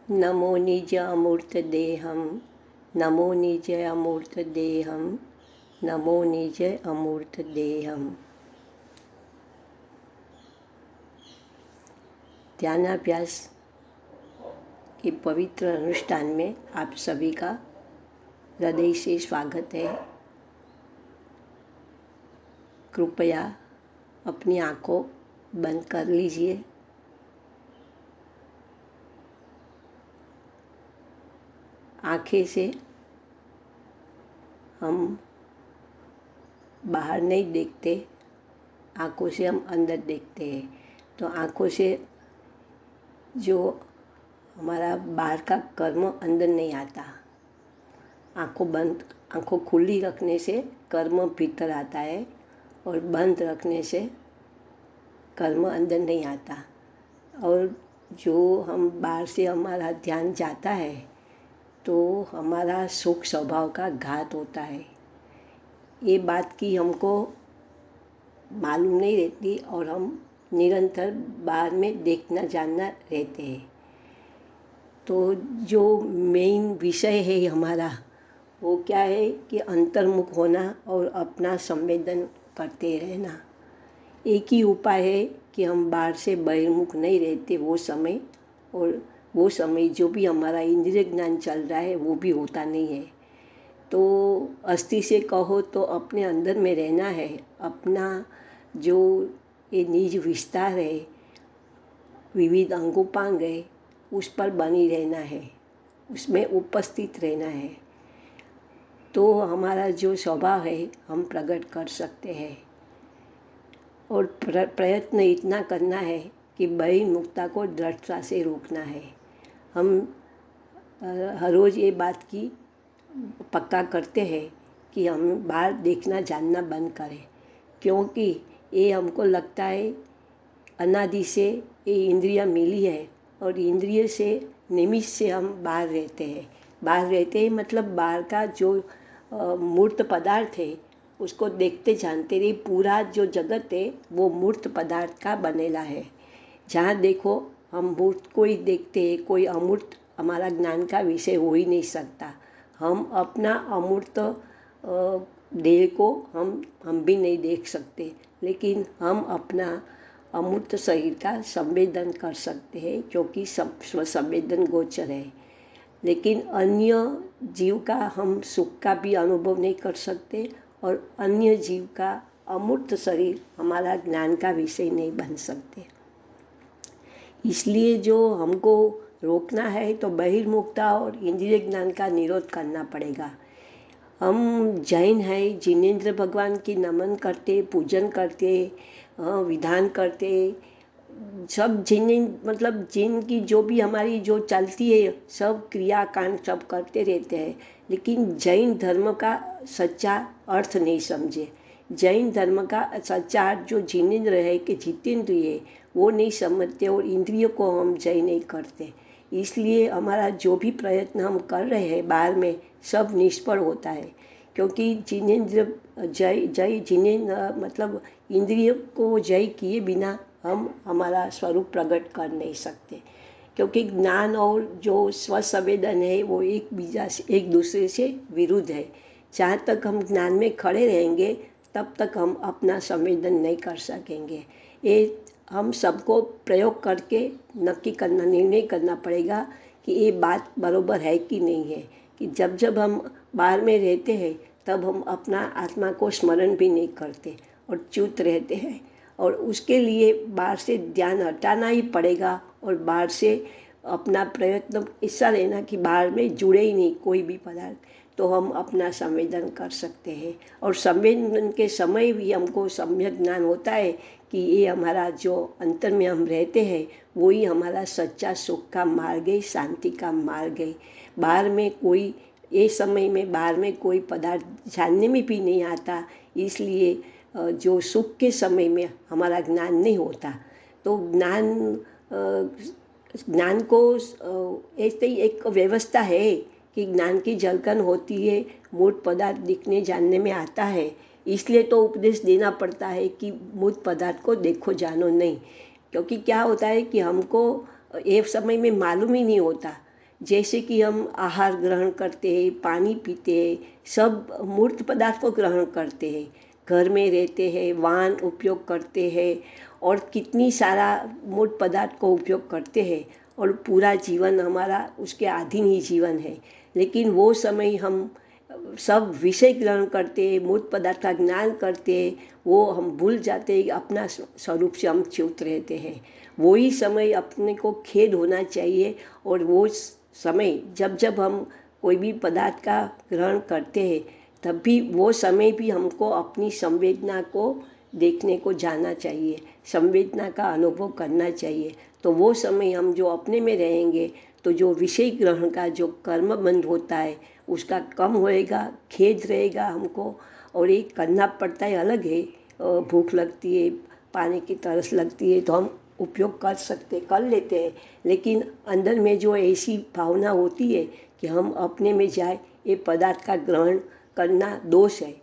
नमो निज अमूर्त देहम, नमो निज अमूर्त देहम, नमो निज अमूर्त देहम। ध्यानाभ्यास के पवित्र अनुष्ठान में आप सभी का हृदय से स्वागत है। कृपया अपनी आंखों बंद कर लीजिए। आंखें से हम बाहर नहीं देखते, आंखों से हम अंदर देखते हैं। तो आंखों से जो हमारा बाहर का कर्म अंदर नहीं आता। आंखों खुली रखने से कर्म भीतर आता है और बंद रखने से कर्म अंदर नहीं आता। और जो हम बाहर से हमारा ध्यान जाता है तो हमारा सुख स्वभाव का घात होता है। ये बात की हमको मालूम नहीं रहती और हम निरंतर बाहर में देखना जानना रहते हैं। तो जो मेन विषय है हमारा वो क्या है कि अंतर्मुख होना और अपना संवेदन करते रहना। एक ही उपाय है कि हम बाहर से बहिर्मुख नहीं रहते वो समय, और वो समय जो भी हमारा इंद्रिय ज्ञान चल रहा है वो भी होता नहीं है। तो अस्थि से कहो तो अपने अंदर में रहना है। अपना जो ये निज विस्तार है, विविध अंगोपांग है, उस पर बनी रहना है, उसमें उपस्थित रहना है। तो हमारा जो स्वभाव है हम प्रकट कर सकते हैं। और प्रयत्न इतना करना है कि बहिर्मुखता को दृढ़ता से रोकना है। हम हर रोज़ ये बात की पक्का करते हैं कि हम बाहर देखना जानना बंद करें, क्योंकि ये हमको लगता है अनादि से ये इंद्रियां मिली है और इंद्रिय से निमित्त से हम बाहर रहते हैं मतलब बाहर का जो मूर्त पदार्थ है उसको देखते जानते रहे। पूरा जो जगत है वो मूर्त पदार्थ का बनेला है। जहाँ देखो हम मूर्त को ही देखते हैं, कोई अमूर्त हमारा ज्ञान का विषय हो ही नहीं सकता। हम अपना अमूर्त देह को हम भी नहीं देख सकते, लेकिन हम अपना अमूर्त शरीर का संवेदन कर सकते हैं, क्योंकि स्व संवेदन गोचर है। लेकिन अन्य जीव का हम सुख का भी अनुभव नहीं कर सकते और अन्य जीव का अमूर्त शरीर हमारा ज्ञान का विषय नहीं बन सकते। इसलिए जो हमको रोकना है तो बहिर्मुखता और इंद्रिय ज्ञान का निरोध करना पड़ेगा। हम जैन हैं, जिनेंद्र भगवान की नमन करते, पूजन करते, विधान करते, सब जिन मतलब जिनकी जो भी हमारी जो चलती है सब क्रियाकांड सब करते रहते हैं, लेकिन जैन धर्म का सच्चा अर्थ नहीं समझे। जैन धर्म का सच्चा अर्थ जो जिनेंद्र है कि जितेंद्रिय है वो नहीं समझते और इंद्रियों को हम जय नहीं करते। इसलिए हमारा जो भी प्रयत्न हम कर रहे हैं बाहर में सब निष्फल होता है, क्योंकि जिनेंद्र जय जिनेंद्र मतलब इंद्रिय को जय किए बिना हम हमारा स्वरूप प्रकट कर नहीं सकते। क्योंकि ज्ञान और जो स्वसंवेदन है वो एक दूसरे से विरुद्ध है। जहाँ तक हम ज्ञान में खड़े रहेंगे तब तक हम अपना संवेदन नहीं कर सकेंगे। ये हम सबको प्रयोग करके निर्णय करना पड़ेगा कि ये बात बरोबर है कि नहीं है। कि जब जब हम बाहर में रहते हैं तब हम अपना आत्मा को स्मरण भी नहीं करते और च्युत रहते हैं, और उसके लिए बाहर से ध्यान हटाना ही पड़ेगा। और बाहर से अपना प्रयत्न ऐसा रहना कि बाहर में जुड़े ही नहीं कोई भी पदार्थ, तो हम अपना संवेदन कर सकते हैं। और संवेदन के समय भी हमको सम्यक ज्ञान होता है कि ये हमारा जो अंतर में हम रहते हैं वही हमारा सच्चा सुख का मार्ग है, शांति का मार्ग है। बाहर में कोई ये समय में बाहर में कोई पदार्थ जानने में भी नहीं आता, इसलिए जो सुख के समय में हमारा ज्ञान नहीं होता। तो ज्ञान को ऐसे ही एक व्यवस्था है कि ज्ञान की झलकन होती है, मूर्त पदार्थ दिखने जानने में आता है, इसलिए तो उपदेश देना पड़ता है कि मूर्त पदार्थ को देखो जानो नहीं। क्योंकि क्या होता है कि हमको एक समय में मालूम ही नहीं होता जैसे कि हम आहार ग्रहण करते हैं, पानी पीते हैं, सब मूर्त पदार्थ को ग्रहण करते हैं, घर में रहते हैं, वाहन उपयोग करते हैं और कितनी सारा मूर्त पदार्थ को उपयोग करते हैं और पूरा जीवन हमारा उसके अधीन ही जीवन है। लेकिन वो समय हम सब विषय ग्रहण करते हैं, मूर्त पदार्थ का ज्ञान करते हैं, वो हम भूल जाते हैं कि अपना स्वरूप से हम च्युत रहते हैं। वही समय अपने को खेद होना चाहिए। और वो समय जब जब हम कोई भी पदार्थ का ग्रहण करते हैं, तब भी वो समय भी हमको अपनी संवेदना को देखने को जाना चाहिए, संवेदना का अनुभव करना चाहिए। तो वो समय हम जो अपने में रहेंगे, तो जो विषय ग्रहण का जो कर्म बंध होता है उसका कम होएगा, खेद रहेगा हमको। और ये करना पड़ता है, अलग है। भूख लगती है, पानी की तरस लगती है, तो हम उपयोग कर लेते हैं। लेकिन अंदर में जो ऐसी भावना होती है कि हम अपने में जाए, ये पदार्थ का ग्रहण करना दोष है।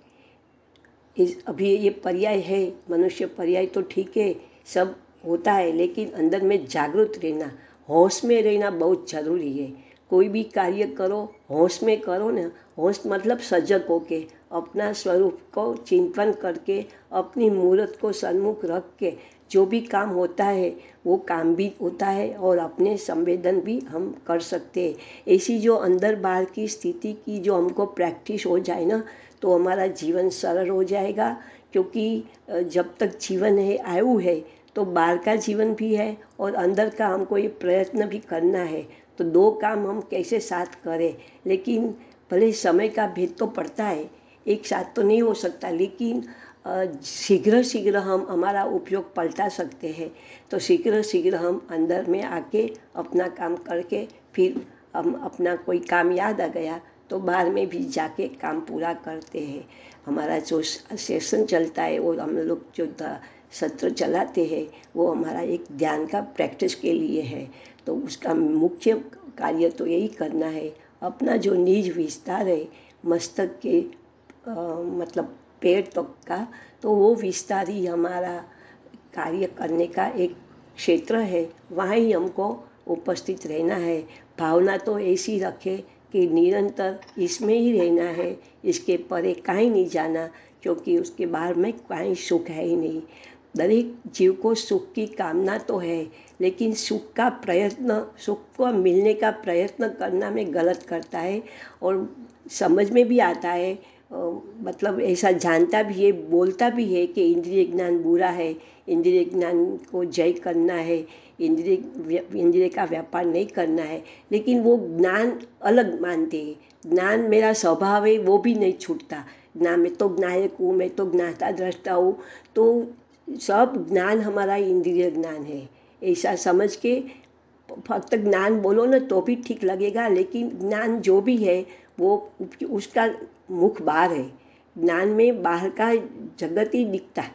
अभी ये पर्याय है, मनुष्य पर्याय तो ठीक है, सब होता है, लेकिन अंदर में जागृत रहना, होश में रहना बहुत ज़रूरी है। कोई भी कार्य करो, होश में करो ना। होश मतलब सजग होके, अपना स्वरूप को चिंतन करके, अपनी मूर्त को सन्मुख रख के जो भी काम होता है वो काम भी होता है और अपने संवेदन भी हम कर सकते हैं। ऐसी जो अंदर बाहर की स्थिति की जो हमको प्रैक्टिस हो जाए ना, तो हमारा जीवन सरल हो जाएगा। क्योंकि जब तक जीवन है, आयु है, तो बाहर का जीवन भी है और अंदर का हमको ये प्रयत्न भी करना है। तो दो काम हम कैसे साथ करें। लेकिन भले समय का भेद तो पड़ता है, एक साथ तो नहीं हो सकता, लेकिन शीघ्र शीघ्र हम हमारा उपयोग पलटा सकते हैं। तो शीघ्र शीघ्र हम अंदर में आके अपना काम करके, फिर हम अपना कोई काम याद आ गया तो बाहर में भी जाके काम पूरा करते हैं। हमारा जो सेशन चलता है, और हम लोग जो सत्र चलाते हैं, वो हमारा एक ध्यान का प्रैक्टिस के लिए है। तो उसका मुख्य कार्य तो यही करना है, अपना जो निज विस्तार है मस्तक के मतलब पैर तक का, तो वो विस्तार ही हमारा कार्य करने का एक क्षेत्र है। वहाँ ही हमको उपस्थित रहना है। भावना तो ऐसी रखे कि निरंतर इसमें ही रहना है, इसके परे कहीं नहीं जाना, क्योंकि उसके बाहर में कहीं सुख है ही नहीं। दरेक जीव को सुख की कामना तो है, लेकिन सुख को मिलने का प्रयत्न करना में गलत करता है। और समझ में भी आता है, मतलब ऐसा जानता भी है, बोलता भी है कि इंद्रिय ज्ञान बुरा है, इंद्रिय ज्ञान को जय करना है, इंद्रिय का व्यापार नहीं करना है। लेकिन वो ज्ञान अलग मानते हैं। ज्ञान मेरा स्वभाव है, वो भी नहीं छूटता। ज्ञान मैं तो ज्ञायक हूँ, मैं तो ज्ञाता दृष्टा हूँ। तो सब ज्ञान हमारा इंद्रिय ज्ञान है, ऐसा समझ के फक्त ज्ञान बोलो ना तो भी ठीक लगेगा। लेकिन ज्ञान जो भी है वो उसका मुख बाहर है। ज्ञान में बाहर का जगत ही दिखता है,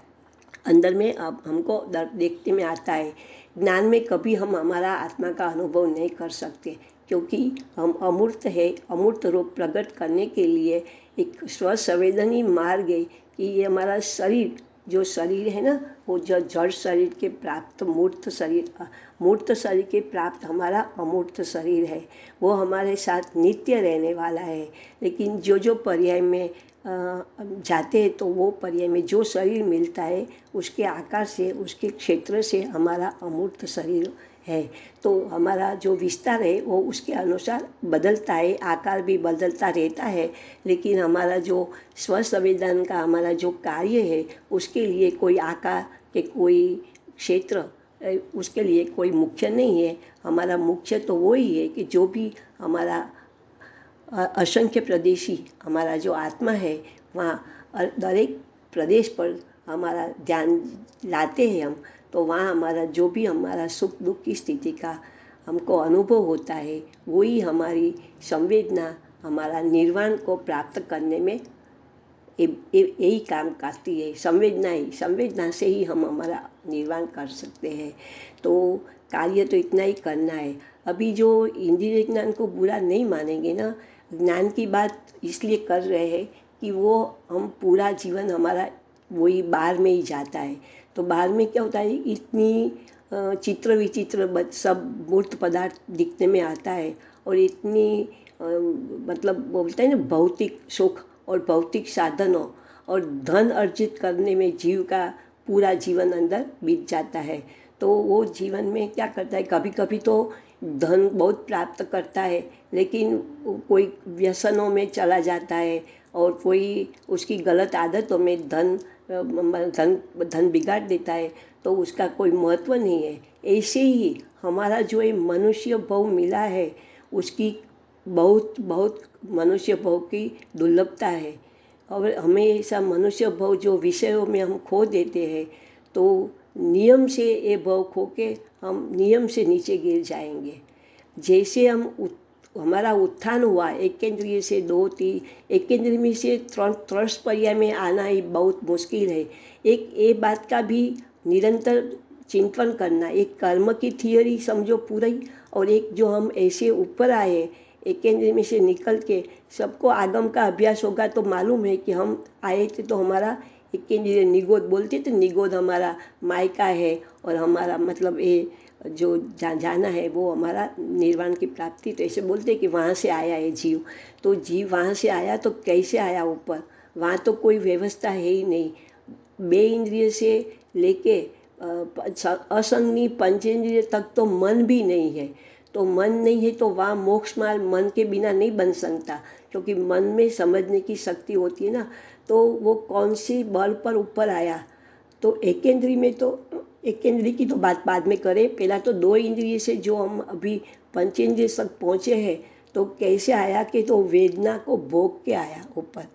अंदर में अब हमको देखने में आता है। ज्ञान में कभी हम हमारा आत्मा का अनुभव नहीं कर सकते, क्योंकि हम अमूर्त है। अमूर्त रूप प्रकट करने के लिए एक स्वसंवेदनी मार्ग है कि ये हमारा शरीर, जो शरीर है ना, वो जो जड़ शरीर के प्राप्त मूर्त शरीर के प्राप्त हमारा अमूर्त शरीर है, वो हमारे साथ नित्य रहने वाला है। लेकिन जो जो पर्याय में जाते हैं, तो वो पर्याय में जो शरीर मिलता है उसके आकार से, उसके क्षेत्र से हमारा अमूर्त शरीर है। तो हमारा जो विस्तार है वो उसके अनुसार बदलता है, आकार भी बदलता रहता है। लेकिन हमारा जो स्वसंवेदन का हमारा जो कार्य है, उसके लिए कोई आकार के कोई क्षेत्र, उसके लिए कोई मुख्य नहीं है। हमारा मुख्य तो वो ही है कि जो भी हमारा असंख्य प्रदेशी हमारा जो आत्मा है, वहाँ दरेक प्रदेश पर हमारा ध्यान लाते हैं हम, तो वहाँ हमारा जो भी हमारा सुख दुख की स्थिति का हमको अनुभव होता है, वही हमारी संवेदना हमारा निर्वाण को प्राप्त करने में यही काम करती है। संवेदना से ही हम हमारा निर्वाण कर सकते हैं। तो कार्य तो इतना ही करना है। अभी जो इंद्रिय ज्ञान को बुरा नहीं मानेंगे ना, ज्ञान की बात इसलिए कर रहे हैं कि वो हम पूरा जीवन हमारा वही बाहर में ही जाता है। तो बाहर में क्या होता है, इतनी चित्र विचित्र सब मूर्त पदार्थ दिखने में आता है, और इतनी मतलब बोलते हैं ना भौतिक सुख और भौतिक साधनों और धन अर्जित करने में जीव का पूरा जीवन अंदर बीत जाता है। तो वो जीवन में क्या करता है, कभी कभी तो धन बहुत प्राप्त करता है, लेकिन कोई व्यसनों में चला जाता है और कोई उसकी गलत आदतों में धन धन बिगाड़ देता है, तो उसका कोई महत्व नहीं है। ऐसे ही हमारा जो ये मनुष्य भाव मिला है, उसकी बहुत बहुत मनुष्य भाव की दुर्लभता है। और हमें ऐसा मनुष्य भाव जो विषयों में हम खो देते हैं, तो नियम से ये भाव खो के हम नियम से नीचे गिर जाएंगे। जैसे हमारा उत्थान हुआ एक इंद्रिय से दो तीन, एक इंद्रिय में से त्रस पर्याय में आना ही बहुत मुश्किल है। एक ये बात का भी निरंतर चिंतन करना, एक कर्म की थियोरी समझो पूरी, और एक जो हम ऐसे ऊपर आए एक इंद्रिय में से निकल के, सबको आगम का अभ्यास होगा तो मालूम है कि हम आए थे तो हमारा एक इंद्रिय निगोद बोलते थे, निगोद हमारा मायका है और हमारा मतलब ये जो जाना है वो हमारा निर्वाण की प्राप्ति। तो ऐसे बोलते कि वहाँ से आया है जीव, तो जीव वहाँ से आया तो कैसे आया ऊपर, वहाँ तो कोई व्यवस्था है ही नहीं। बे इंद्रिय से लेके असंगनी पंचेंद्रिय तक तो मन भी नहीं है, तो मन नहीं है तो वहाँ मोक्ष मार्ग मन के बिना नहीं बन सकता, क्योंकि मन में समझने की शक्ति होती है ना। तो वो कौन सी बल पर ऊपर आया, तो एक इंद्रिय में तो एक इंद्रिय की तो बात बाद में करें, पहला तो दो इंद्रिय से जो हम अभी पंचेंद्रिय तक पहुँचे हैं, तो कैसे आया कि तो वेदना को भोग के आया ऊपर।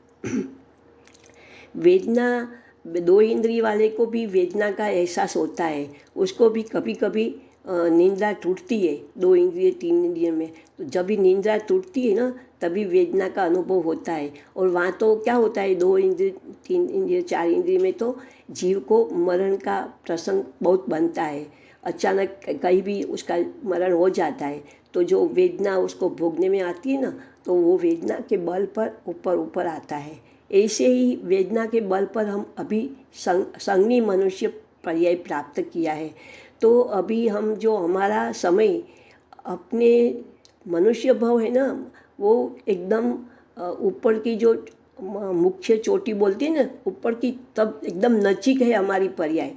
वेदना, दो इंद्रिय वाले को भी वेदना का एहसास होता है, उसको भी कभी कभी निंद्रा टूटती है दो इंद्रिय तीन इंद्रिय में। तो जब भी निंद्रा टूटती है ना, तभी वेदना का अनुभव होता है। और वहाँ तो क्या होता है, दो इंद्रिय तीन इंद्रिय चार इंद्रिय में तो जीव को मरण का प्रसंग बहुत बनता है, अचानक कहीं भी उसका मरण हो जाता है। तो जो वेदना उसको भोगने में आती है ना, तो वो वेदना के बल पर ऊपर ऊपर आता है। ऐसे ही वेदना के बल पर हम अभी संगनी मनुष्य पर्याय प्राप्त किया है। तो अभी हम जो हमारा समय अपने मनुष्य भाव है ना, वो एकदम ऊपर की जो मुख्य चोटी बोलती है ना ऊपर की, तब एकदम नजीक है हमारी पर्याय।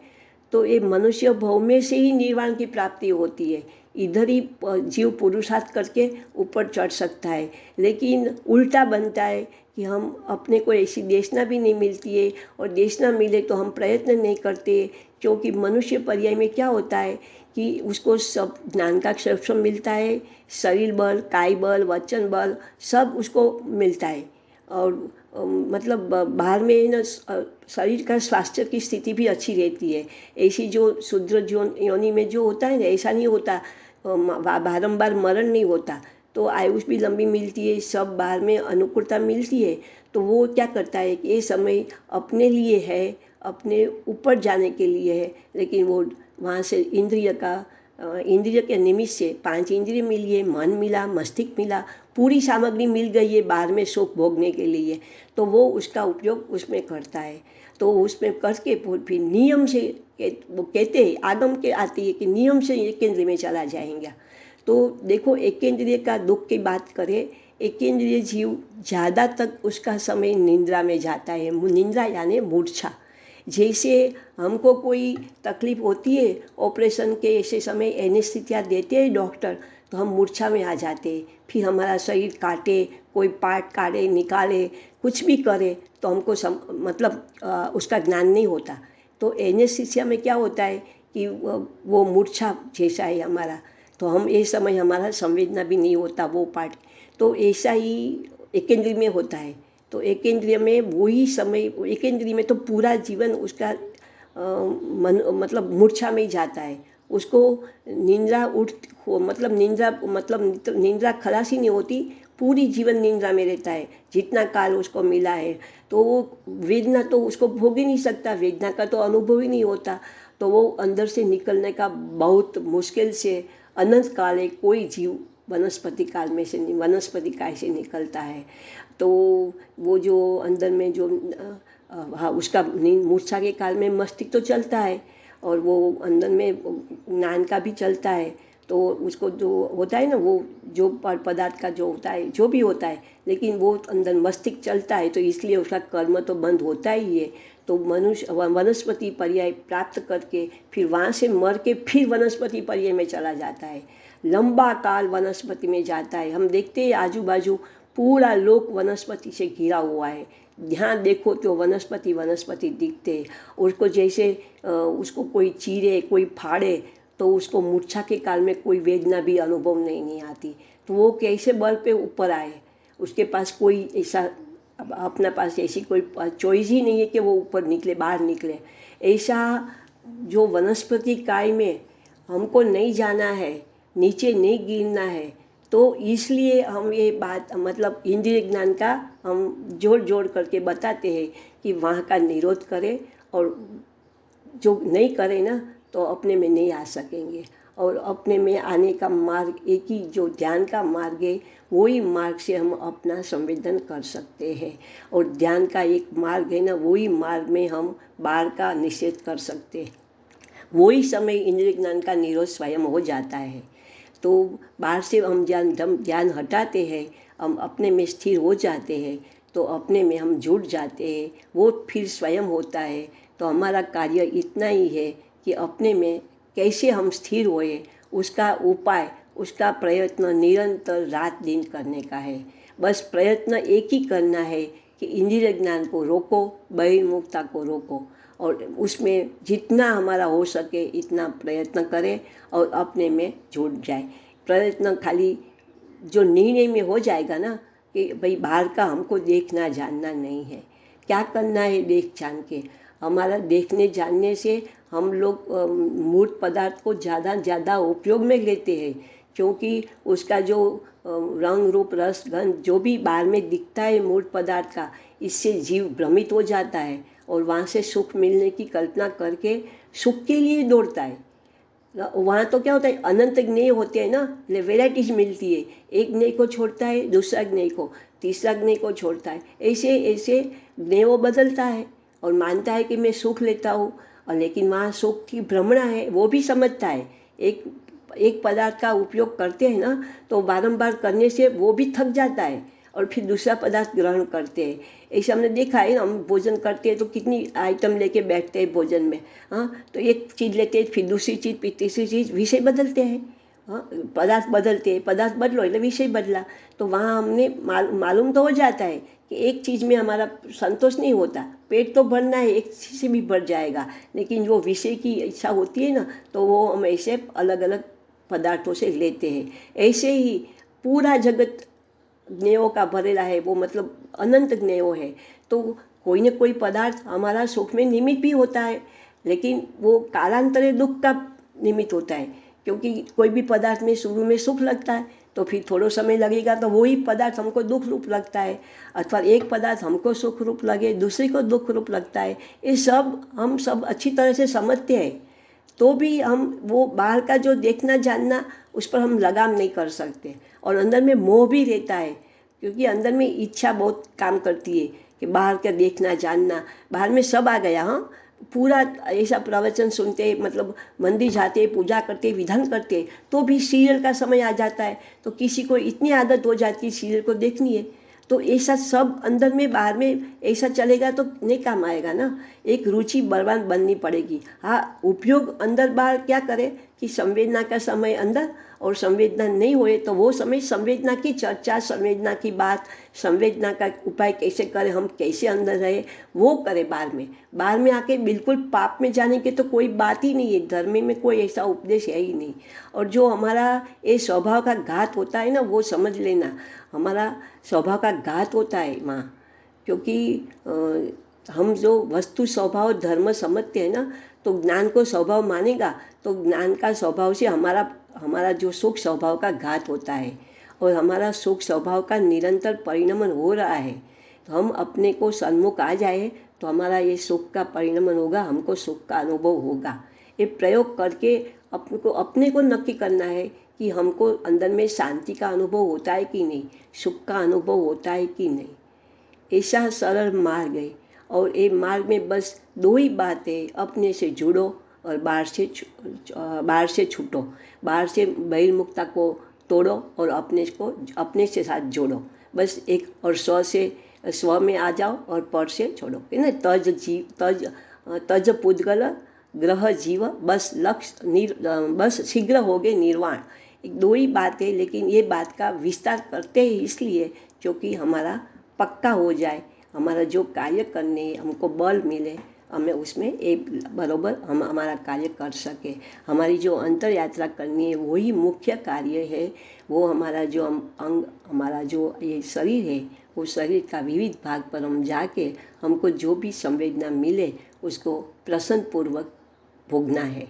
तो ये मनुष्य भाव में से ही निर्वाण की प्राप्ति होती है, इधर ही जीव पुरुषार्थ करके ऊपर चढ़ सकता है। लेकिन उल्टा बनता है कि हम अपने को ऐसी देशना भी नहीं मिलती है, और देशना मिले तो हम प्रयत्न नहीं करते, क्योंकि मनुष्य पर्याय में क्या होता है कि उसको सब ज्ञान का क्षेत्र मिलता है, शरीर बल, काय बल, वचन बल सब उसको मिलता है। और मतलब बाहर में ना शरीर का स्वास्थ्य की स्थिति भी अच्छी रहती है। ऐसी जो शूद्र योनि में जो होता है ना, ऐसा नहीं होता, बारंबार मरण नहीं होता, तो आयुष भी लंबी मिलती है, सब बाहर में अनुकूलता मिलती है। तो वो क्या करता है कि ये समय अपने लिए है, अपने ऊपर जाने के लिए है, लेकिन वो वहाँ से इंद्रिय के निमित्त से पांच इंद्रिय मिली है, मन मिला, मस्तिष्क मिला, पूरी सामग्री मिल गई है बाहर में सुख भोगने के लिए, तो वो उसका उपयोग उसमें करता है। तो उसमें करके फिर नियम से वो कहते हैं आगम के आती है कि नियम से एक इंद्रिय में चला जाएंगे। तो देखो एक इंद्रिय का दुख की बात करें, एक इंद्रिय जीव ज़्यादा तक उसका समय निंद्रा में जाता है, निंद्रा यानी मूर्छा। जैसे हमको कोई तकलीफ होती है ऑपरेशन के ऐसे समय एनेस्थीसिया देते हैं डॉक्टर, तो हम मूर्छा में आ जाते हैं, फिर हमारा शरीर काटे, कोई पार्ट काटे निकाले, कुछ भी करे तो हमको मतलब उसका ज्ञान नहीं होता। तो एनेस्थीसिया में क्या होता है कि वो मूर्छा जैसा है हमारा, तो हम इस समय हमारा संवेदना भी नहीं होता वो पार्ट। तो ऐसा ही एक इंद्रिय में होता है। तो एक इंद्रिय में वही समय, एक इंद्रिय में तो पूरा जीवन उसका मतलब मूर्छा में ही जाता है, उसको निंद्रा मतलब निंद्रा खलास ही नहीं होती, पूरी जीवन निंद्रा में रहता है जितना काल उसको मिला है। तो वो वेदना तो उसको भोग ही नहीं सकता, वेदना का तो अनुभव ही नहीं होता, तो वो अंदर से निकलने का बहुत मुश्किल से अनंत काल है कोई जीव वनस्पति काल से निकलता है। तो वो जो अंदर में जो हाँ उसका मूर्छा के काल में मस्तिष्क तो चलता है, और वो अंदर में ज्ञान का भी चलता है। तो उसको जो होता है ना, वो जो पदार्थ का जो होता है, जो भी होता है, लेकिन वो अंदर मस्तिष्क चलता है, तो इसलिए उसका कर्म तो बंद होता ही है। तो मनुष्य वनस्पति पर्याय प्राप्त करके फिर वहाँ से मर के फिर वनस्पति पर्याय में चला जाता है, लंबा काल वनस्पति में जाता है। हम देखते हैं आजू बाजू पूरा लोक वनस्पति से घिरा हुआ है, ध्यान देखो तो वनस्पति वनस्पति दिखते हैं। उसको जैसे उसको कोई चीरे, कोई फाड़े, तो उसको मूर्छा के काल में कोई वेदना भी अनुभव नहीं आती। तो वो कैसे बल पे ऊपर आए, उसके पास कोई ऐसा अपना पास ऐसी कोई चॉइस ही नहीं है कि वो ऊपर निकले, बाहर निकले। ऐसा जो वनस्पति काय में हमको नहीं जाना है, नीचे नहीं गिरना है, तो इसलिए हम ये बात मतलब इंद्रिय ज्ञान का हम जोड़ जोड़ करके बताते हैं कि वहाँ का निरोध करें, और जो नहीं करे ना तो अपने में नहीं आ सकेंगे। और अपने में आने का मार्ग एक ही जो ध्यान का मार्ग है, वही मार्ग से हम अपना संवेदन कर सकते हैं। और ध्यान का एक मार्ग है ना, वही मार्ग में हम बाहर का निषेध कर सकते हैं। वही समय इंद्रिय ज्ञान का निरोध स्वयं हो जाता है। तो बाहर से हम ध्यान हटाते हैं, हम अपने में स्थिर हो जाते हैं, तो अपने में हम जुट जाते हैं, वो फिर स्वयं होता है। तो हमारा कार्य इतना ही है कि अपने में कैसे हम स्थिर होए, उसका उपाय, उसका प्रयत्न निरंतर रात दिन करने का है। बस प्रयत्न एक ही करना है कि इंद्रिय ज्ञान को रोको, बहिर्मुखता को रोको, और उसमें जितना हमारा हो सके इतना प्रयत्न करें और अपने में जुट जाए। प्रयत्न खाली जो निर्णय में हो जाएगा ना कि भाई बाहर का हमको देखना जानना नहीं है, क्या करना है देख जान के। हमारा देखने जानने से हम लोग मूर्त पदार्थ को ज़्यादा उपयोग में लेते हैं, क्योंकि उसका जो रंग रूप रस गंध जो भी बाहर में दिखता है मूर्त पदार्थ का, इससे जीव भ्रमित हो जाता है और वहाँ से सुख मिलने की कल्पना करके सुख के लिए दौड़ता है। वहाँ तो क्या होता है, अनंत ज्ञेय होते हैं ना, वेराइटीज मिलती है, एक ज्ञेय को छोड़ता है दूसरा ज्ञेय को, तीसरा ज्ञेय को छोड़ता है, ऐसे ऐसे ज्ञेय वो बदलता है और मानता है कि मैं सुख लेता हूँ। और लेकिन वहाँ सुख की भ्रमणा है, वो भी समझता है। एक एक पदार्थ का उपयोग करते हैं ना, तो बारंबार करने से वो भी थक जाता है और फिर दूसरा पदार्थ ग्रहण करते हैं। ऐसे हमने देखा है, हम भोजन करते हैं तो कितनी आइटम लेके बैठते हैं भोजन में। हाँ, तो एक चीज़ लेते हैं, फिर दूसरी चीज़, फिर तीसरी चीज़, विषय बदलते हैं। हाँ, पदार्थ बदलते हैं, पदार्थ बदलो એટલે विषय बदला। तो वहाँ हमने मालूम तो हो जाता है कि एक चीज़ में हमारा संतोष नहीं होता, पेट तो भरना है, एक चीज़ से भी भर जाएगा, लेकिन जो विषय की इच्छा होती है ना, तो वो हम ऐसे अलग अलग पदार्थों से लेते हैं। ऐसे ही पूरा जगत ज्ञेयों का भरेला है, वो मतलब अनंत ज्ञेयों है। तो कोई न कोई पदार्थ हमारा सुख में निमित्त भी होता है, लेकिन वो कालांतरे दुख का निमित्त होता है, क्योंकि कोई भी पदार्थ में शुरू में सुख लगता है, तो फिर थोड़ा समय लगेगा तो वही पदार्थ हमको दुख रूप लगता है, अथवा एक पदार्थ हमको सुख रूप लगे दूसरे को दुख रूप लगता है। ये सब हम सब अच्छी तरह से समझते हैं, तो भी हम वो बाहर का जो देखना जानना, उस पर हम लगाम नहीं कर सकते। और अंदर में मोह भी रहता है, क्योंकि अंदर में इच्छा बहुत काम करती है कि बाहर का देखना जानना। बाहर में सब आ गया, हाँ, पूरा ऐसा प्रवचन सुनते, मतलब मंदिर जाते, पूजा करते, विधान करते, तो भी सीरियल का समय आ जाता है, तो किसी को इतनी आदत हो जाती है सीरियल को देखनी है। तो ऐसा सब अंदर में बाहर में ऐसा चलेगा तो नहीं काम आएगा ना, एक रुचि बर्बाद बननी पड़ेगी। हाँ, उपयोग अंदर बाहर क्या करे कि संवेदना का समय अंदर, और संवेदना नहीं हुए तो वो समय संवेदना की चर्चा, संवेदना की बात, संवेदना का उपाय कैसे करें, हम कैसे अंदर रहे, वो करे। बाहर में आके बिल्कुल पाप में जाने की तो कोई बात ही नहीं है, धर्म में कोई ऐसा उपदेश है ही नहीं। और जो हमारा ये स्वभाव का घात होता है ना, वो समझ लेना, हमारा स्वभाव का घात होता है माँ। क्योंकि हम जो वस्तु स्वभाव धर्म समझते हैं ना, तो ज्ञान को स्वभाव मानेगा, तो ज्ञान का स्वभाव से हमारा हमारा जो सुख स्वभाव का घात होता है, और हमारा सुख स्वभाव का निरंतर परिणमन हो रहा है। तो हम अपने को सन्मुख आ जाए तो हमारा ये सुख का परिणमन होगा, हमको सुख का अनुभव होगा। ये प्रयोग करके अपने को नक्की करना है कि हमको अंदर में शांति का अनुभव होता है कि नहीं, सुख का अनुभव होता है कि नहीं। ऐसा सरल मार्ग है, और ये मार्ग में बस दो ही बातें, अपने से जुड़ो और बाहर से छूटो, बाहर से बहिर्मुखता को तोड़ो और अपने से साथ जोड़ो। बस एक और स्व में आ जाओ और पर से छोड़ो, है ना। तज पुद्गल ग्रह जीव बस बस शीघ्र हो गए निर्वाण। एक दो ही बात है, लेकिन ये बात का विस्तार करते हैं इसलिए क्योंकि हमारा पक्का हो जाए, हमारा जो कार्य करने हमको बल मिले, हमें उसमें एक बरोबर हम हमारा कार्य कर सके। हमारी जो अंतर यात्रा करनी है वही मुख्य कार्य है। वो हमारा जो हमारा जो ये शरीर है, वो शरीर का विविध भाग पर हम जाके हमको जो भी संवेदना मिले उसको प्रसन्न पूर्वक भोगना है।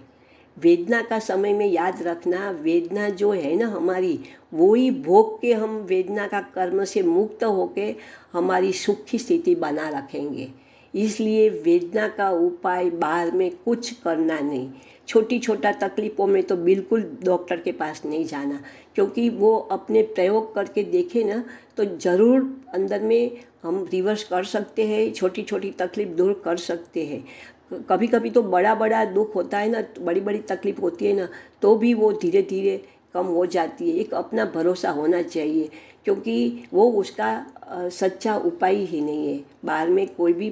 वेदना का समय में याद रखना, वेदना जो है ना हमारी, वो ही भोग के हम वेदना का कर्म से मुक्त होके हमारी सुख की स्थिति बना रखेंगे। इसलिए वेदना का उपाय बाहर में कुछ करना नहीं। छोटी छोटा तकलीफ़ों में तो बिल्कुल डॉक्टर के पास नहीं जाना, क्योंकि वो अपने प्रयोग करके देखे ना तो ज़रूर अंदर में हम रिवर्स कर सकते हैं, छोटी छोटी तकलीफ दूर कर सकते हैं। कभी कभी तो बड़ा बड़ा दुख होता है ना, बड़ी बड़ी तकलीफ होती है ना, तो भी वो धीरे धीरे कम हो जाती है। एक अपना भरोसा होना चाहिए, क्योंकि वो उसका सच्चा उपाय ही नहीं है। बाहर में कोई भी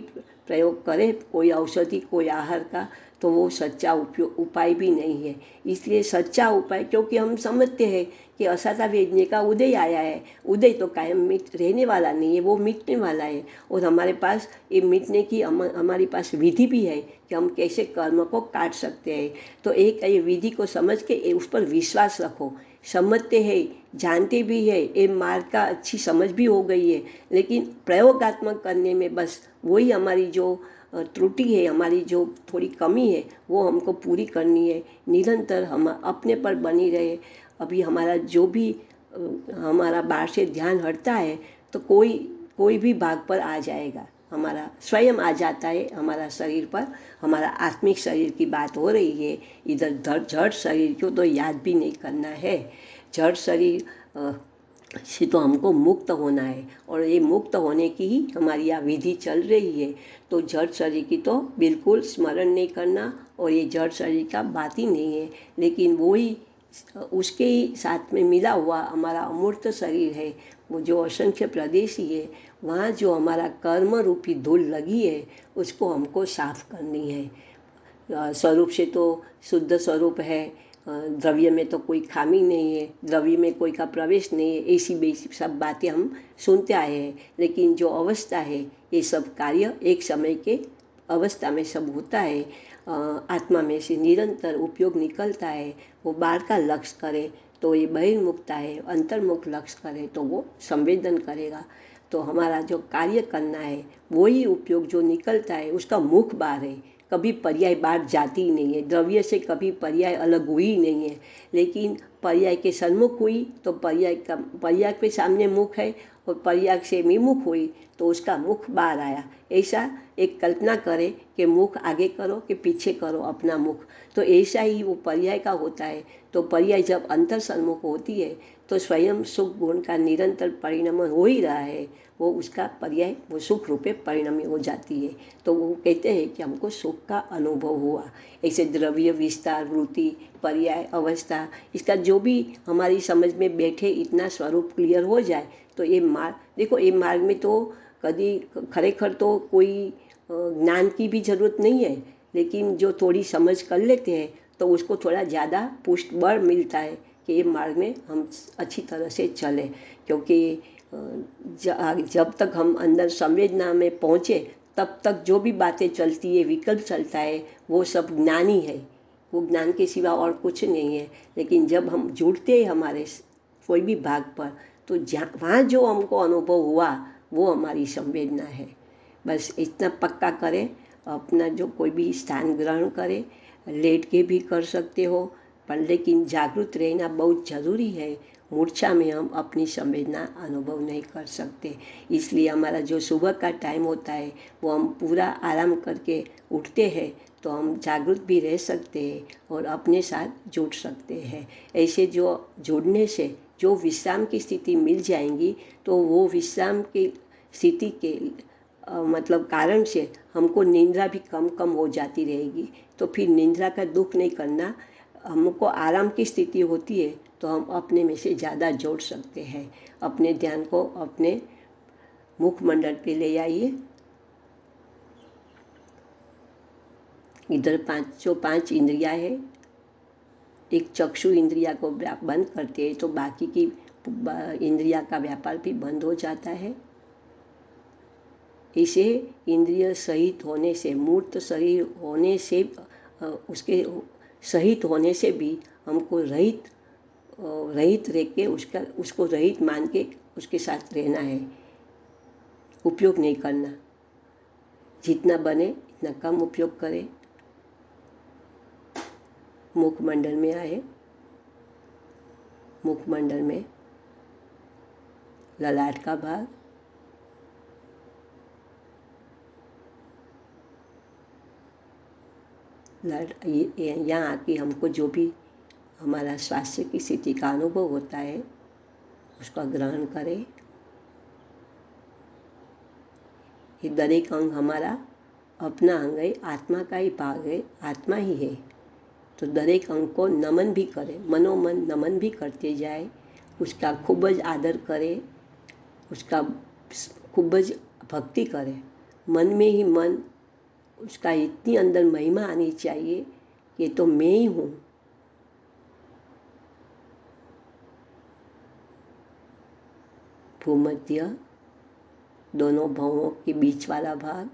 प्रयोग करे, कोई औषधि कोई आहार का, तो वो सच्चा उपाय भी नहीं है। इसलिए सच्चा उपाय, क्योंकि हम समझते हैं कि असाता वेदने का उदय आया है, उदय तो कायम मिट रहने वाला नहीं है, वो मिटने वाला है। और हमारे पास ये मिटने की हमारे पास विधि भी है कि हम कैसे कर्म को काट सकते हैं। तो एक ये विधि को समझ के उस पर विश्वास रखो। समझते हैं, जानते भी है, ये मार्ग का अच्छी समझ भी हो गई है, लेकिन प्रयोगात्मक करने में बस वही हमारी जो त्रुटि है, हमारी जो थोड़ी कमी है, वो हमको पूरी करनी है। निरंतर हम अपने पर बनी रहे। अभी हमारा जो भी हमारा बाहर से ध्यान हटता है तो कोई भी भाग पर आ जाएगा, हमारा स्वयं आ जाता है हमारा शरीर पर। हमारा आत्मिक शरीर की बात हो रही है, इधर जड़ शरीर को तो याद भी नहीं करना है। जड़ शरीर से तो हमको मुक्त होना है, और ये मुक्त होने की ही हमारी यहाँ विधि चल रही है। तो जड़ शरीर की तो बिल्कुल स्मरण नहीं करना, और ये जड़ शरीर का बात ही नहीं है। लेकिन वो ही उसके ही साथ में मिला हुआ हमारा अमूर्त शरीर है, वो जो असंख्य प्रदेशी है, वहाँ जो हमारा कर्म रूपी धूल लगी है उसको हमको साफ करनी है। स्वरूप से तो शुद्ध स्वरूप है, द्रव्य में तो कोई खामी नहीं है, द्रव्य में कोई का प्रवेश नहीं है, ऐसी बेसी सब बातें हम सुनते आए हैं। लेकिन जो अवस्था है, ये सब कार्य एक समय के अवस्था में सब होता है। आत्मा में से निरंतर उपयोग निकलता है। वो बाहर का लक्ष्य करे तो ये बहिर्मुखता है, अंतर्मुख लक्ष्य करे तो वो संवेदन करेगा। तो हमारा जो कार्य करना है वही उपयोग जो निकलता है उसका मुख बाहर है, कभी पर्याय बाहर जाती ही नहीं है। द्रव्य से कभी पर्याय अलग हुई ही नहीं है, लेकिन पर्याय के सन्मुख हुई तो पर्याय के सामने मुख है, और पर्याय से विमुख हुई तो उसका मुख बाहर आया। ऐसा एक कल्पना करें कि मुख आगे करो कि पीछे करो अपना मुख, तो ऐसा ही वो पर्याय का होता है। तो पर्याय जब अंतर सन्मुख होती है तो स्वयं सुख गुण का निरंतर परिणाम हो ही रहा है, वो उसका पर्याय वो सुख रूपे परिणमी हो जाती है। तो वो कहते हैं कि हमको सुख का अनुभव हुआ। ऐसे द्रव्य विस्तार वृत्ति पर्याय अवस्था, इसका जो भी हमारी समझ में बैठे इतना स्वरूप क्लियर हो जाए तो ये मार्ग, देखो ये मार्ग में तो कभी खरेखर तो कोई ज्ञान की भी जरूरत नहीं है, लेकिन जो थोड़ी समझ कर लेते हैं तो उसको थोड़ा ज़्यादा पुष्ट बल मिलता है कि ये मार्ग में हम अच्छी तरह से चलें। क्योंकि जब तक हम अंदर संवेदना में पहुँचे तब तक जो भी बातें चलती है, विकल्प चलता है, वो सब ज्ञान ही है, वो ज्ञान के सिवा और कुछ नहीं है। लेकिन जब हम जुड़ते हैं हमारे कोई भी भाग पर, तो वहाँ जो हमको अनुभव हुआ वो हमारी संवेदना है। बस इतना पक्का करें, अपना जो कोई भी स्थान ग्रहण करें, लेट के भी कर सकते हो, पर लेकिन जागृत रहना बहुत ज़रूरी है। मूर्छा में हम अपनी संवेदना अनुभव नहीं कर सकते। इसलिए हमारा जो सुबह का टाइम होता है वो हम पूरा आराम करके उठते हैं तो हम जागृत भी रह सकते हैं और अपने साथ जुड़ सकते हैं। ऐसे जो जुड़ने से जो विश्राम की स्थिति मिल जाएंगी, तो वो विश्राम की स्थिति के मतलब कारण से हमको निंद्रा भी कम कम हो जाती रहेगी। तो फिर निंद्रा का दुख नहीं करना, हमको आराम की स्थिति होती है तो हम अपने में से ज़्यादा जोड़ सकते हैं। अपने ध्यान को अपने मुखमंडल पे ले आइए। इधर पांच इंद्रियां है, एक चक्षु इंद्रिया को बंद करते हैं तो बाकी की इंद्रिया का व्यापार भी बंद हो जाता है। इसे इंद्रिय सहित होने से, मूर्त सही होने से, उसके सहित होने से भी हमको रहित रह के उसको रहित मान के उसके साथ रहना है, उपयोग नहीं करना। जितना बने इतना कम उपयोग करें। मुखमंडल में आए, मुखमंडल में ललाट का भाग, यहाँ आके हमको जो भी हमारा स्वास्थ्य की स्थिति का अनुभव होता है उसका ग्रहण करें। ये दरेक अंग हमारा अपना अंग है, आत्मा का ही भाग है, आत्मा ही है। तो दरेक अंग को नमन भी करें, मनोमन नमन भी करते जाए, उसका खूब ज आदर करें, उसका खूब ज भक्ति करें। मन में ही मन उसका इतनी अंदर महिमा आनी चाहिए कि ये तो मैं ही हूँ। भूमध्य, दोनों भवों के बीच वाला भाग,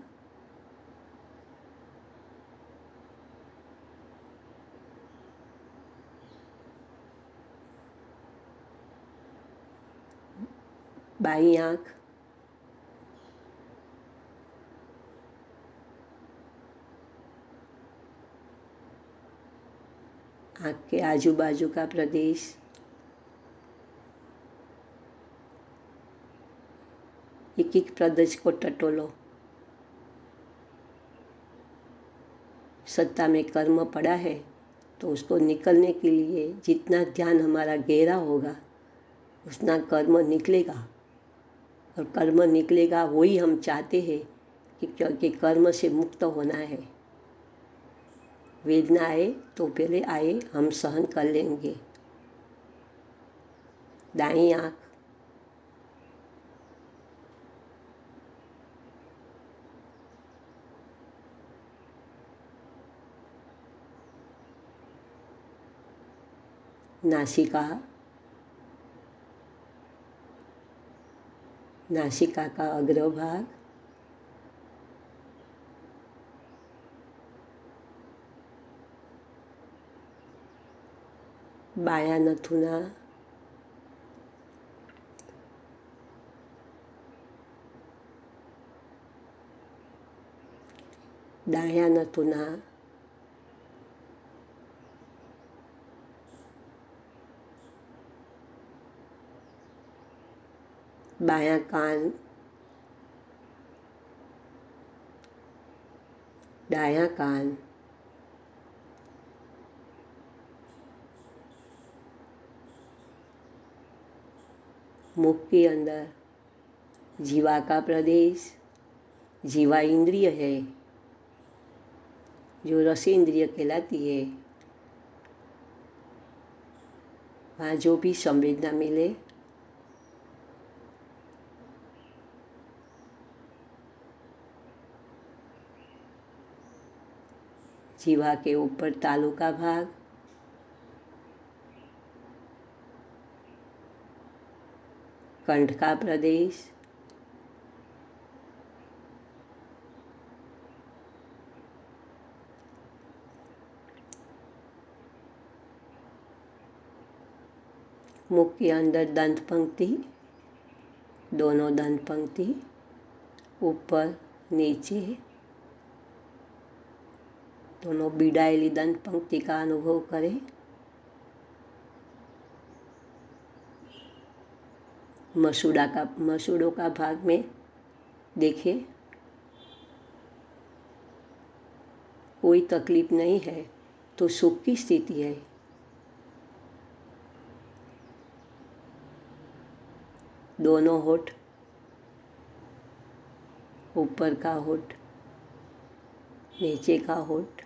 बाई आँख, आँख के आजू बाजू का प्रदेश, एक एक प्रदेश को टटोलो। सत्ता में कर्म पड़ा है तो उसको निकलने के लिए जितना ध्यान हमारा गहरा होगा उतना कर्म निकलेगा, और कर्म निकलेगा वही हम चाहते हैं कि क्योंकि कर्म से मुक्त होना है। वेदना आए तो पहले आए, हम सहन कर लेंगे। दाईं आँख, नासिका, नासिका का अग्रभाग, बाया नथुना, दाया नथुना, बाया कान, दाया कान, मुख के अंदर जीवा का प्रदेश, जीवा इंद्रिय है जो रस इंद्रिय कहलाती है। वहाँ जो भी संवेदना मिले जीवा के ऊपर तालू का भाग, कंठ का प्रदेश, मुख के अंदर दंत पंक्ति, दोनों दंत पंक्ति ऊपर नीचे दोनों बीडायली दंत पंक्ति का अनुभव करें। मसूड़ों का भाग में देखिए कोई तकलीफ नहीं है तो सुख की स्थिति है। दोनों होठ ऊपर का होठ, नीचे का होठ,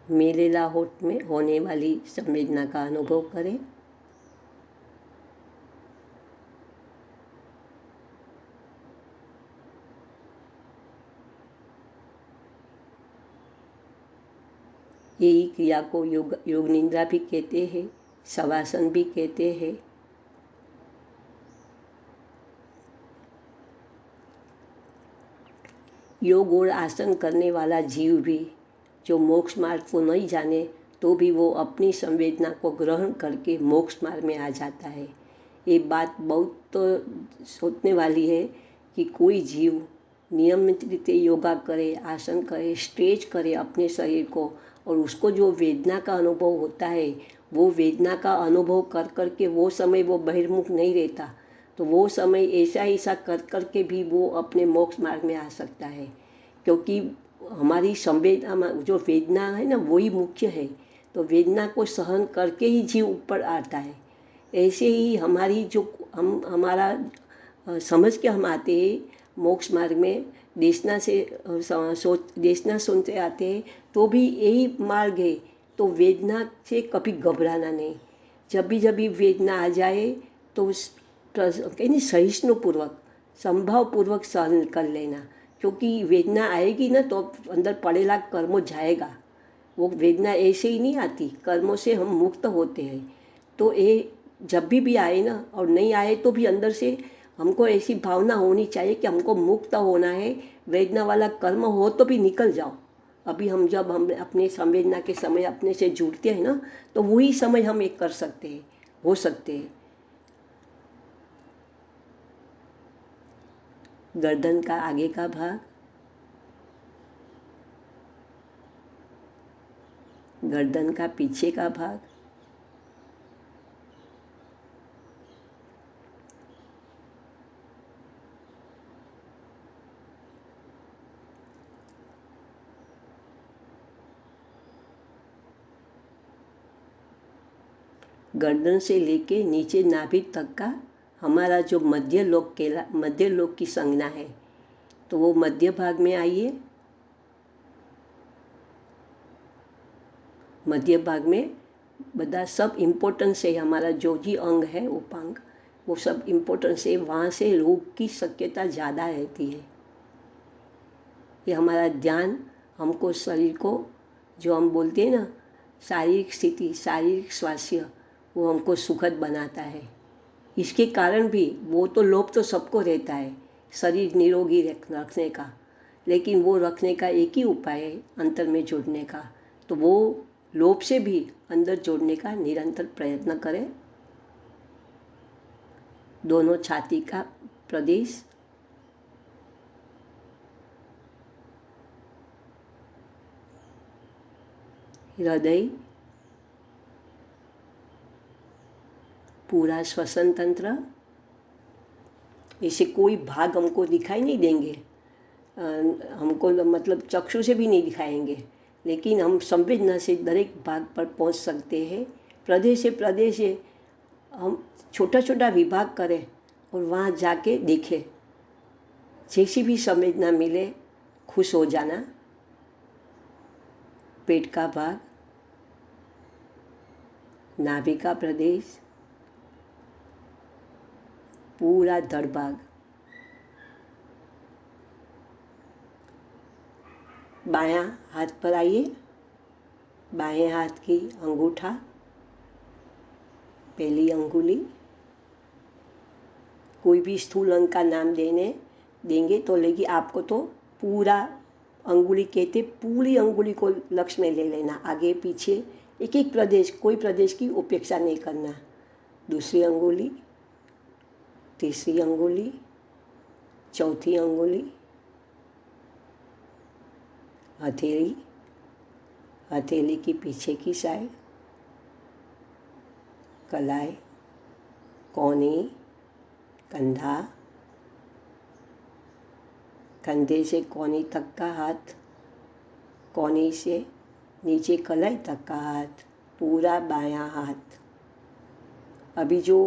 मिलेला होठ में होने वाली संवेदना का अनुभव करें। यही क्रिया को योग निद्रा भी कहते हैं, शवासन भी कहते हैं। योग और आसन करने वाला जीव भी जो मोक्ष मार्ग को नहीं जाने तो भी वो अपनी संवेदना को ग्रहण करके मोक्ष मार्ग में आ जाता है। ये बात बहुत तो सोचने वाली है कि कोई जीव नियमित रीते योगा करे, आसन करे, स्ट्रेच करे अपने शरीर को, और उसको जो वेदना का अनुभव होता है वो वेदना का अनुभव कर कर के वो समय वो बहिर्मुख नहीं रहता, तो वो समय ऐसा ऐसा कर कर के भी वो अपने मोक्ष मार्ग में आ सकता है। क्योंकि हमारी संवेदना जो वेदना है ना वही मुख्य है, तो वेदना को सहन करके ही जीव ऊपर आता है। ऐसे ही हमारी जो हम हमारा समझ के हम आते हैं मोक्ष मार्ग में, देखना सुनते आते हैं तो भी यही मार्ग है। तो वेदना से कभी घबराना नहीं, जब भी वेदना आ जाए तो कहीं सहिष्णुपूर्वक संभावपूर्वक सहन कर लेना, क्योंकि वेदना आएगी ना तो अंदर पड़ेला कर्मों जाएगा। वो वेदना ऐसे ही नहीं आती, कर्मों से हम मुक्त होते हैं। तो ये जब भी आए ना और नहीं आए तो भी अंदर से हमको ऐसी भावना होनी चाहिए कि हमको मुक्त होना है, वेदना वाला कर्म हो तो भी निकल जाओ। अभी जब हम अपने संवेदना के समय अपने से जुड़ते हैं ना तो वही समय हम एक कर सकते हैं, हो सकते हैं। गर्दन का आगे का भाग, गर्दन का पीछे का भाग, गर्दन से लेके नीचे नाभि तक का हमारा जो मध्य लोक की संज्ञा है, तो वो मध्य भाग में आइए। मध्य भाग में बदा सब इम्पोर्टेंस है, हमारा जो जी अंग है उपांग वो सब इम्पोर्टेंस है, वहाँ से रोग की शक्यता ज़्यादा रहती है। ये हमारा ध्यान हमको शरीर को, जो हम बोलते हैं ना शारीरिक स्थिति, शारीरिक स्वास्थ्य, वो हमको सुखद बनाता है। इसके कारण भी वो तो लोभ तो सबको रहता है शरीर निरोगी रखने का, लेकिन वो रखने का एक ही उपाय है अंतर में जुड़ने का। तो वो लोभ से भी अंदर जोड़ने का निरंतर प्रयत्न करें। दोनों छाती का प्रदेश, हृदय, पूरा श्वसन तंत्र, इसे कोई भाग हमको दिखाई नहीं देंगे, हमको मतलब चक्षु से भी नहीं दिखाएंगे, लेकिन हम संवेदना से दरेक भाग पर पहुंच सकते हैं। प्रदेश से प्रदेश से हम छोटा छोटा विभाग करें और वहाँ जाके देखें, जैसी भी संवेदना मिले खुश हो जाना। पेट का भाग, नाभि का प्रदेश, पूरा धड़ भाग, बायां हाथ पर आइए, बाएं हाथ की अंगूठा, पहली अंगुली, कोई भी स्थूल अंग का नाम देंगे तो लेकिन आपको तो पूरा अंगुली कहते, पूरी अंगुली को लक्ष्य में ले लेना, आगे पीछे एक एक प्रदेश, कोई प्रदेश की उपेक्षा नहीं करना। दूसरी अंगुली, तीसरी अंगुली, चौथी अंगुली, हथेली, हथेली की पीछे की साइड, कलाई, कोहनी, कंधा, कंधे से कोहनी तक का हाथ, कोहनी से नीचे कलाई तक का हाथ, पूरा बायां हाथ। अभी जो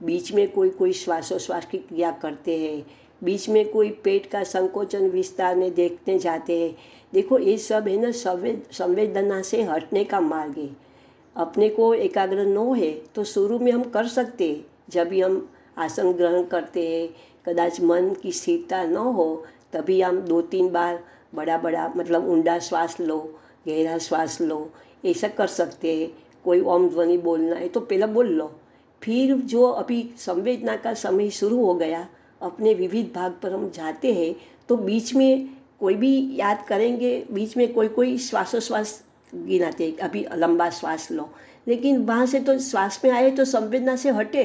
बीच में कोई कोई श्वासोश्वास की क्रिया करते हैं, बीच में कोई पेट का संकोचन विस्तार ने देखने जाते हैं। देखो ये सब है ना संवेदना से हटने का मार्ग है। अपने को एकाग्र न है तो शुरू में हम कर सकते हैं, जब भी हम आसन ग्रहण करते हैं, कदाच मन की स्थिरता न हो तभी हम 2-3 बार बड़ा बड़ा मतलब ऊंडा श्वास लो, गहरा श्वास लो, ऐसा कर सकते हैं। कोई ओम ध्वनि बोलना है तो पहले बोल लो, फिर जो अभी संवेदना का समय शुरू हो गया, अपने विविध भाग पर हम जाते हैं तो बीच में कोई भी याद करेंगे, बीच में कोई कोई श्वासोश्वास गिनाते, अभी लंबा श्वास लो, लेकिन वहाँ से तो श्वास में आए तो संवेदना से हटे,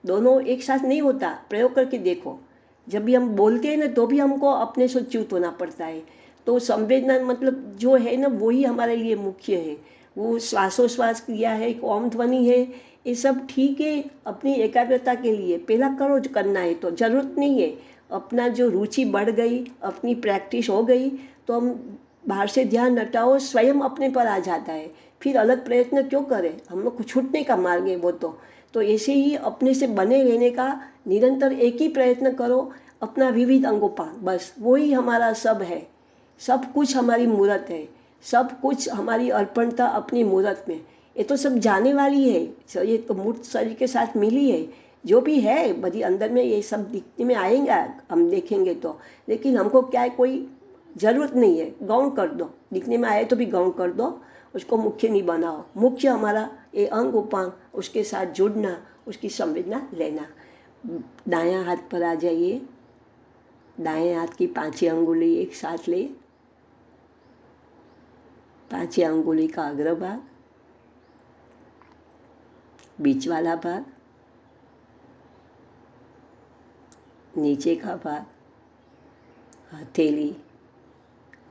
दोनों एक साथ नहीं होता। प्रयोग करके देखो, जब भी हम बोलते हैं ना तो भी हमको अपने से च्युत होना पड़ता है। तो संवेदना मतलब जो है ना वही हमारे लिए मुख्य है। वो श्वासोश्वास क्रिया है, एक ओम ध्वनि है, ये सब ठीक है अपनी एकाग्रता के लिए, पहला करो जो करना है, तो जरूरत नहीं है। अपना जो रुचि बढ़ गई, अपनी प्रैक्टिस हो गई तो हम बाहर से ध्यान हटाओ, स्वयं अपने पर आ जाता है। फिर अलग प्रयत्न क्यों करें, हम लोग को छूटने का मार्ग है वो तो ऐसे ही अपने से बने रहने का निरंतर एक ही प्रयत्न करो, अपना विविध अंगों, बस वही हमारा सब है। सब कुछ हमारी मूरत है, सब कुछ हमारी अर्पणता अपनी मूरत में। ये तो सब जाने वाली है, ये तो मूर्त शरीर के साथ मिली है, जो भी है बड़ी अंदर में ये सब दिखने में आएगा, हम देखेंगे तो। लेकिन हमको क्या है, कोई ज़रूरत नहीं है, गौण कर दो, दिखने में आए तो भी गौण कर दो, उसको मुख्य नहीं बनाओ। मुख्य हमारा ये अंग उपांग, उसके साथ जुड़ना, उसकी संवेदना लेना। दायां हाथ पर आ जाइए, दाएं हाथ की 5 अंगुली एक साथ ले, 5 अंगुली का अग्रभाग, बीच वाला भाग, नीचे का भाग, हथेली,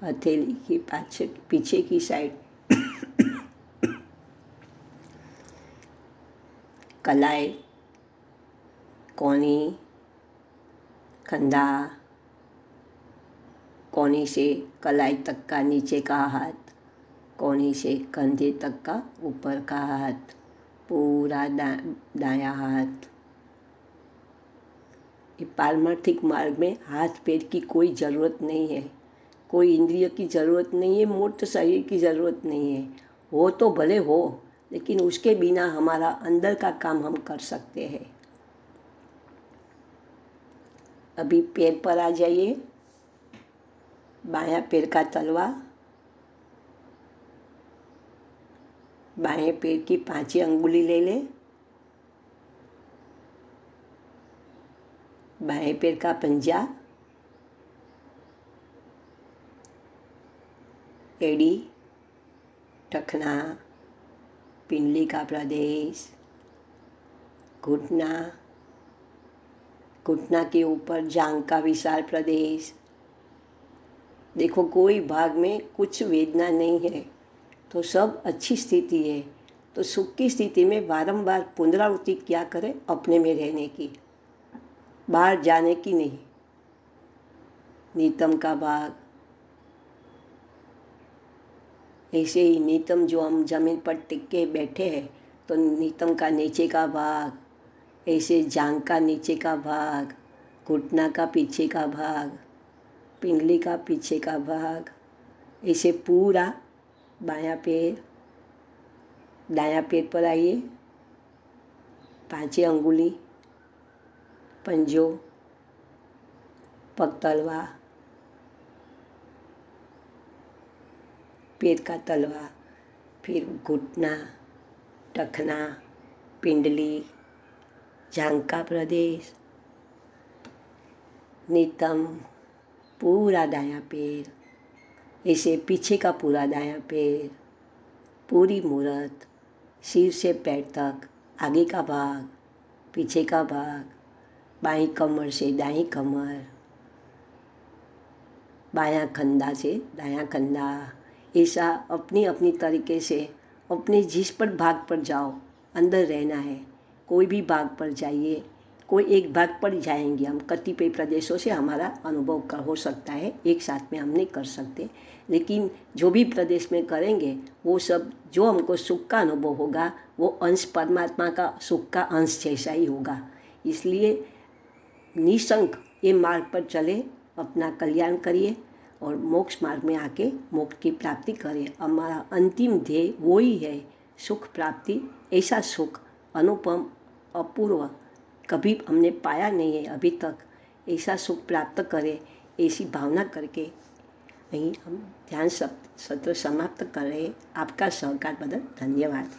हथेली की पीछे की साइड, कलाई, कोहनी, कंधा, कोहनी से कलाई तक का नीचे का हाथ, कोहनी से कंधे तक का ऊपर का हाथ, पूरा दायां हाथ। ये पारमार्थिक मार्ग में हाथ पैर की कोई ज़रूरत नहीं है, कोई इंद्रिय की ज़रूरत नहीं है, मूर्त शरीर की ज़रूरत नहीं है। हो तो भले हो, लेकिन उसके बिना हमारा अंदर का काम हम कर सकते हैं। अभी पैर पर आ जाइए, बायां पैर का तलवा, बाएं पैर की 5 अंगुली ले ले, बाएं पैर का पंजा, एड़ी, टखना, पिंडली का प्रदेश, घुटना, घुटना के ऊपर जांघ का विशाल प्रदेश। देखो कोई भाग में कुछ वेदना नहीं है तो सब अच्छी स्थिति है। तो सुख की स्थिति में बारंबार पुनरावृत्ति क्या करें, अपने में रहने की, बाहर जाने की नहीं। नीतम का भाग, ऐसे ही नीतम जो हम जमीन पर टिक के बैठे हैं तो नीतम का नीचे का भाग, ऐसे जांघ का नीचे का भाग, घुटना का पीछे का भाग, पिंगली का पीछे का भाग, ऐसे पूरा बायां पैर, दायां पैर पर आइए, 5 अंगुली, पंजो, पग तलवा, पैर का तलवा, फिर घुटना, टखना, पिंडली, जांघ का प्रदेश, नीतम, पूरा दायां पैर, ऐसे पीछे का पूरा दायां पैर, पूरी मूरत, सिर से पैर तक, आगे का भाग, पीछे का भाग, बाईं कमर से दाईं कमर, बायां कंधा से दायां कंधा। ऐसा अपनी अपनी तरीके से अपने जिस पर भाग पर जाओ, अंदर रहना है। कोई भी भाग पर जाइए, कोई एक भाग पर जाएंगे हम, कतिपय प्रदेशों से हमारा अनुभव हो सकता है, एक साथ में हम नहीं कर सकते, लेकिन जो भी प्रदेश में करेंगे वो सब जो हमको सुख का अनुभव होगा वो अंश परमात्मा का सुख का अंश जैसा ही होगा। इसलिए निशंक ये मार्ग पर चले, अपना कल्याण करिए और मोक्ष मार्ग में आके मोक्ष की प्राप्ति करें। हमारा अंतिम ध्येय वो ही है, सुख प्राप्ति। ऐसा सुख अनुपम, अपूर्व कभी हमने पाया नहीं है अभी तक। ऐसा सुख प्राप्त करें, ऐसी भावना करके यहीं हम ध्यान सत्र समाप्त कर रहे हैं। आपका सहकार बदल धन्यवाद।